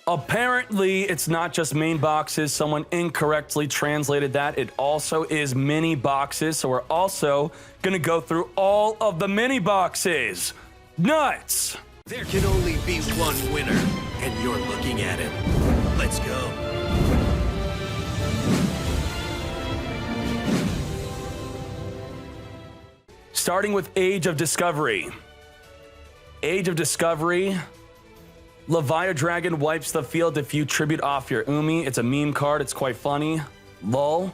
Apparently, it's not just main boxes. Someone incorrectly translated that. It also is mini boxes. So we're also going to go through all of the mini boxes. Nuts! There can only be one winner, and you're looking at him. Let's go. Starting with Age of Discovery. Age of Discovery. Leviathan Dragon wipes the field if you tribute off your Umi. It's a meme card. It's quite funny. Lol.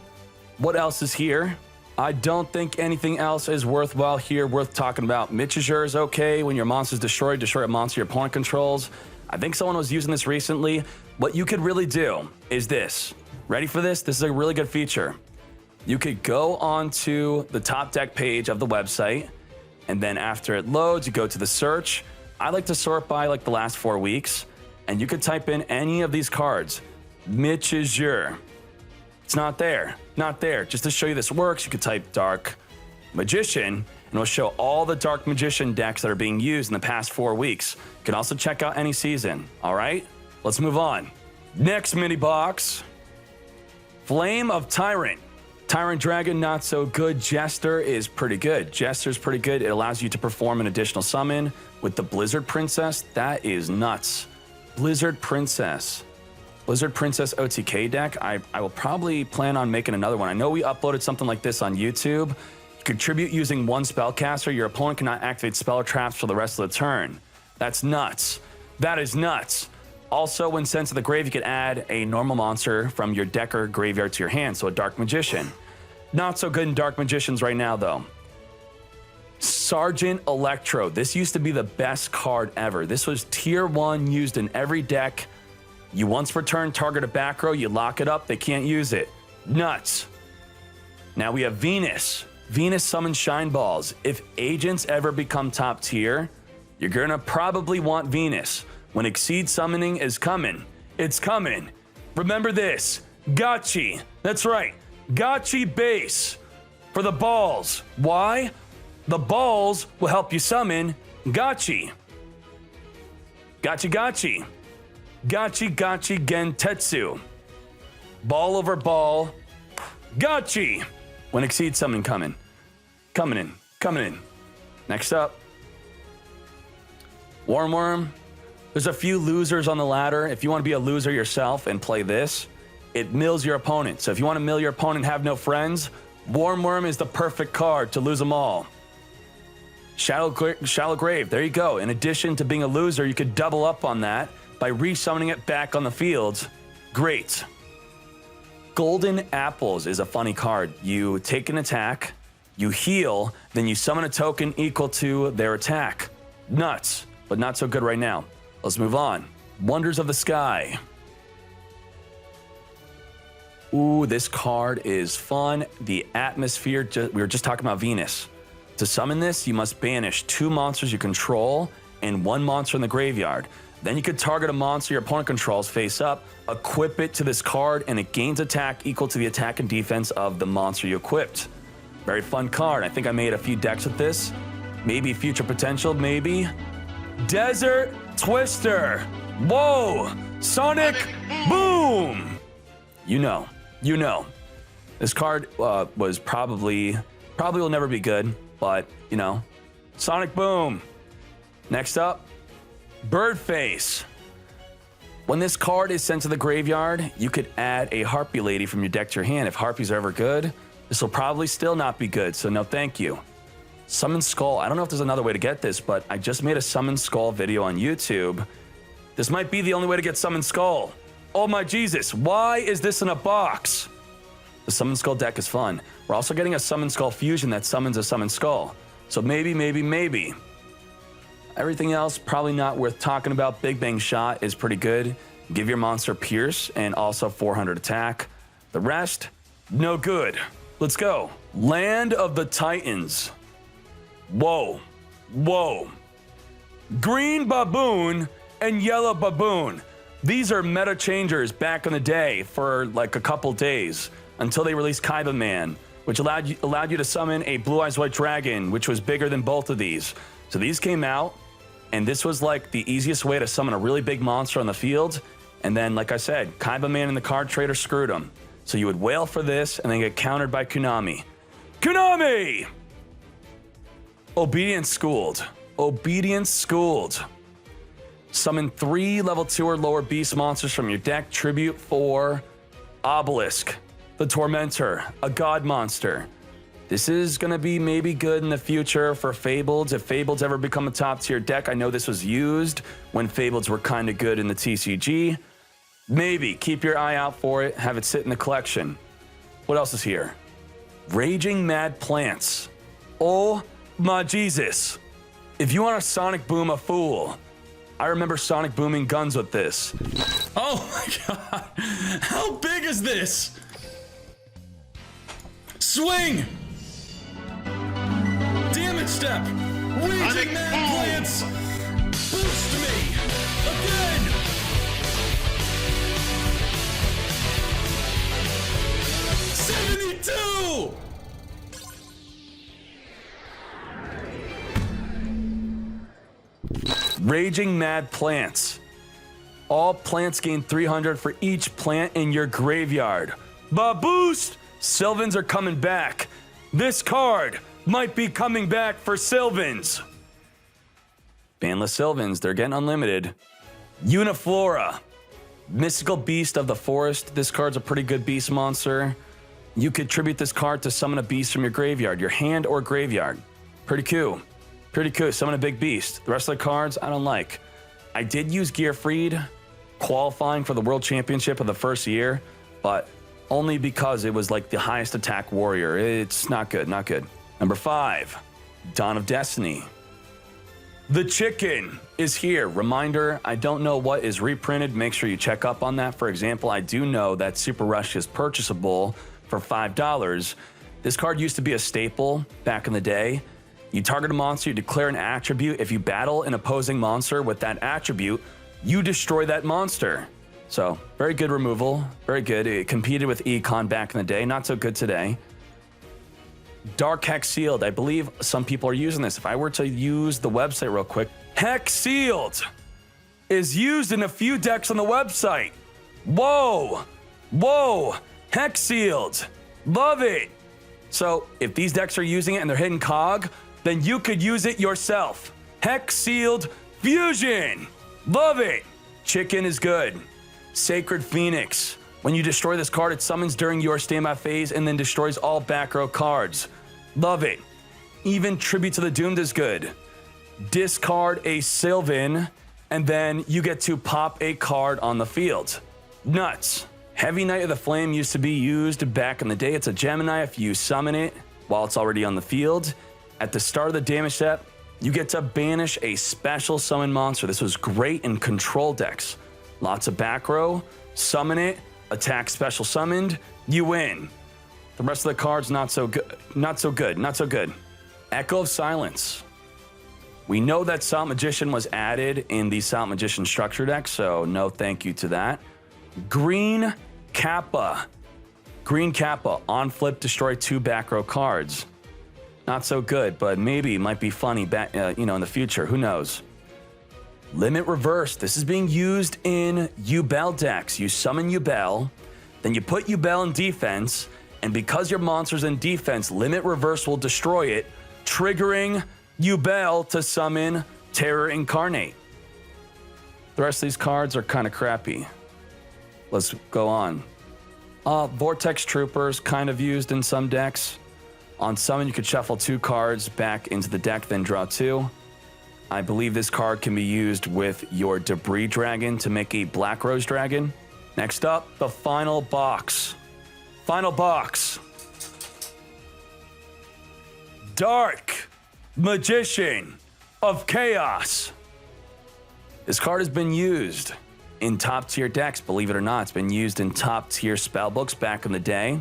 What else is here? I don't think anything else is worthwhile here, worth talking about. Mitchazure is okay. When your monster's destroyed, destroy a monster your opponent controls. I think someone was using this recently. What you could really do is this. Ready for this? This is a really good feature. You could go onto the top deck page of the website, and then after it loads, you go to the search. I like to sort by like the last 4 weeks, and you could type in any of these cards. Mitchazure. It's not there. Not there. Just to show you this works, you could type Dark Magician, and it'll show all the Dark Magician decks that are being used in the past 4 weeks. You can also check out any season. All right, let's move on. Next mini box. Flame of Tyrant. Tyrant Dragon, not so good. Jester is pretty good. Jester's pretty good. It allows you to perform an additional summon with the Blizzard Princess. That is nuts. Blizzard Princess. Blizzard Princess OTK deck. I will probably plan on making another one. I know we uploaded something like this on YouTube. You contribute using one spellcaster. Your opponent cannot activate spell traps for the rest of the turn. That's nuts. That is nuts. Also, when sent to the grave, you could add a normal monster from your deck or graveyard to your hand, so a Dark Magician. Not so good in Dark Magicians right now, though. Sergeant Electro. This used to be the best card ever. This was tier 1, used in every deck. You once per turn target a back row, you lock it up, they can't use it. Nuts. Now we have Venus. Venus summons Shine Balls. If agents ever become top tier, you're gonna probably want Venus. When Exceed Summoning is coming, it's coming. Remember this, Gotchi. That's right, Gotchi base for the balls. Why? The balls will help you summon Gotchi. Gotchi Gotchi. Gotchi Gotchi Gentetsu. Ball over ball. Gotchi. When Exceed Summoning coming. Coming in. Next up. Worm. There's a few losers on the ladder. If you want to be a loser yourself and play this, it mills your opponent. So if you want to mill your opponent and have no friends, Worm is the perfect card to lose them all. Shallow Grave, there you go. In addition to being a loser, you could double up on that by resummoning it back on the field. Great. Golden Apples is a funny card. You take an attack, you heal, then you summon a token equal to their attack. Nuts, but not so good right now. Let's move on. Wonders of the Sky. Ooh, this card is fun. The Atmosphere, we were just talking about Venus. To summon this, you must banish 2 monsters you control and 1 monster in the graveyard. Then you could target a monster your opponent controls face up, equip it to this card, and it gains attack equal to the attack and defense of the monster you equipped. Very fun card. I think I made a few decks with this. Maybe future potential, maybe. Desert Twister. Whoa! Sonic Boom! You know. This card was probably will never be good, but, you know. Sonic Boom. Next up, Birdface. When this card is sent to the graveyard, you could add a Harpy Lady from your deck to your hand. If Harpies are ever good, this will probably still not be good, so no thank you. Summon Skull. I don't know if there's another way to get this, but I just made a Summon Skull video on YouTube. This might be the only way to get Summon Skull. Oh my Jesus, why is this in a box? The Summon Skull deck is fun. We're also getting a Summon Skull fusion that summons a Summon Skull. So maybe. Everything else, probably not worth talking about. Big Bang Shot is pretty good. Give your monster Pierce and also 400 attack. The rest, no good. Let's go. Land of the Titans. Whoa. Green Baboon and Yellow Baboon. These are meta changers back in the day for like a couple days until they released Kaiba Man, which allowed you to summon a Blue Eyes White Dragon, which was bigger than both of these. So these came out, and this was like the easiest way to summon a really big monster on the field, And then, like I said, Kaiba Man and the card trader screwed him. So you would wail for this and then get countered by Konami. Konami! Obedience Schooled. Obedience Schooled. Summon 3 level 2 or lower beast monsters from your deck. Tribute for Obelisk, the Tormentor, a god monster. This is going to be maybe good in the future for Fableds. If Fableds ever become a top tier deck, I know this was used when Fableds were kind of good in the TCG. Maybe. Keep your eye out for it. Have it sit in the collection. What else is here? Raging Mad Plants. Oh my Jesus. If you want to Sonic Boom a fool, I remember Sonic booming guns with this. Oh my god. How big is this? Swing! Damage step! Raging Mad Plants! Boost me! Again! '72! Raging Mad Plants. All plants gain 300 for each plant in your graveyard. Boost! Sylvans are coming back. This card might be coming back for Sylvans. Banless Sylvans, they're getting unlimited. Uniflora. Mystical Beast of the Forest. This card's a pretty good beast monster. You could tribute this card to summon a beast from your graveyard, your hand or graveyard. Pretty cool. Pretty cool. Summon a big beast. The rest of the cards, I don't like. I did use Gearfried qualifying for the World Championship of the first year, but only because it was like the highest attack warrior. It's not good, not good. Number 5, Dawn of Destiny. The chicken is here. Reminder, I don't know what is reprinted. Make sure you check up on that. For example, I do know that Super Rush is purchasable for $5. This card used to be a staple back in the day. You target a monster, you declare an attribute. If you battle an opposing monster with that attribute, you destroy that monster. So, very good removal. Very good. It competed with Econ back in the day. Not so good today. Dark Hex Sealed. I believe some people are using this. If I were to use the website real quick, Hex Sealed is used in a few decks on the website. Whoa. Whoa. Hex Sealed. Love it. So, if these decks are using it and they're hitting cog, then you could use it yourself. Hex Sealed Fusion. Love it. Chicken is good. Sacred Phoenix. When you destroy this card, it summons during your standby phase and then destroys all back row cards. Love it. Even Tribute to the Doomed is good. Discard a Sylvan, and then you get to pop a card on the field. Nuts. Heavy Knight of the Flame used to be used back in the day. It's a Gemini. If you summon it while it's already on the field, at the start of the damage step, you get to banish a special summon monster. This was great in control decks. Lots of back row, summon it, attack special summoned, you win. The rest of the cards, not so good, not so good, not so good. Echo of Silence. We know that Silent Magician was added in the Silent Magician structure deck, so no thank you to that. Green Kappa. Green Kappa, on flip, destroy 2 back row cards. Not so good, but maybe might be funny back, in the future. Who knows? Limit Reverse. This is being used in Yubel decks. You summon Yubel, then you put Yubel in defense, and because your monster's in defense, Limit Reverse will destroy it, triggering Yubel to summon Terror Incarnate. The rest of these cards are kind of crappy. Let's go on. Vortex Troopers, kind of used in some decks. On summon, you could shuffle 2 cards back into the deck, then draw 2. I believe this card can be used with your Debris Dragon to make a Black Rose Dragon. Next up, the final box. Final box. Dark Magician of Chaos. This card has been used in top tier decks, believe it or not. It's been used in top tier spellbooks back in the day.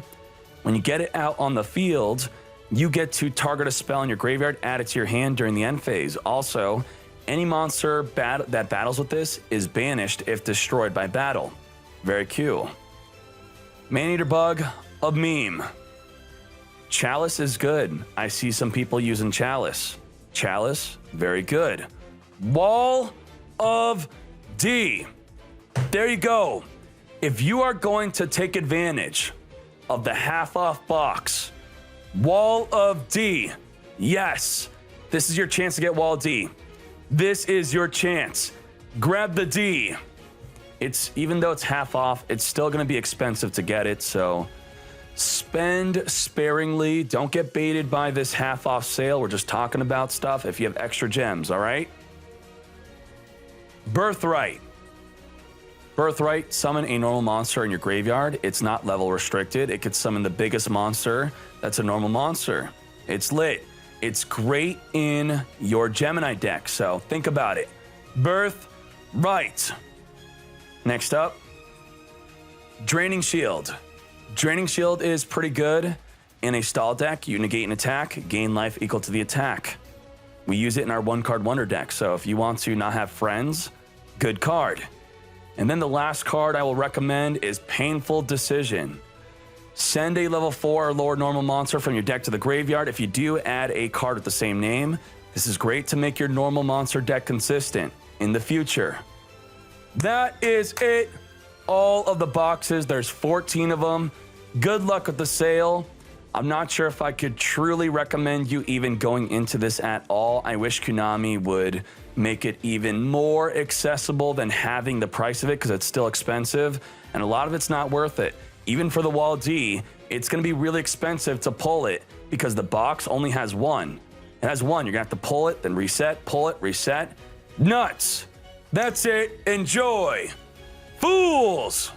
When you get it out on the field, you get to target a spell in your graveyard, add it to your hand during the end phase. Also, any monster that battles with this is banished if destroyed by battle. Very cool. Maneater Bug, a meme. Chalice is good. I see some people using Chalice. Chalice, very good. Wall of D. There you go. If you are going to take advantage of the half-off box, Wall of D, yes, this is your chance to get Wall D. This is your chance. Grab the D. Even though it's half off, it's still going to be expensive to get it, so spend sparingly. Don't get baited by this half off sale. We're just talking about stuff if you have extra gems, all right? Birthright. Birthright, summon a normal monster in your graveyard. It's not level restricted. It could summon the biggest monster that's a normal monster. It's lit. It's great in your Gemini deck, so think about it. Birthright. Next up, Draining Shield. Draining Shield is pretty good in a stall deck. You negate an attack, gain life equal to the attack. We use it in our one-card wonder deck, so if you want to not have friends, good card. And then the last card I will recommend is Painful Decision. Send a level 4 or lower normal monster from your deck to the graveyard. If you do, add a card with the same name. This is great to make your normal monster deck consistent in the future. That is it. All of the boxes. There's 14 of them. Good luck with the sale. I'm not sure if I could truly recommend you even going into this at all. I wish Konami would make it even more accessible than having the price of it, because it's still expensive and a lot of it's not worth it. Even for the Wall D, it's going to be really expensive to pull it because the box only has one. It has one. You're going to have to pull it, then reset, pull it, reset. Nuts. That's it. Enjoy. Fools.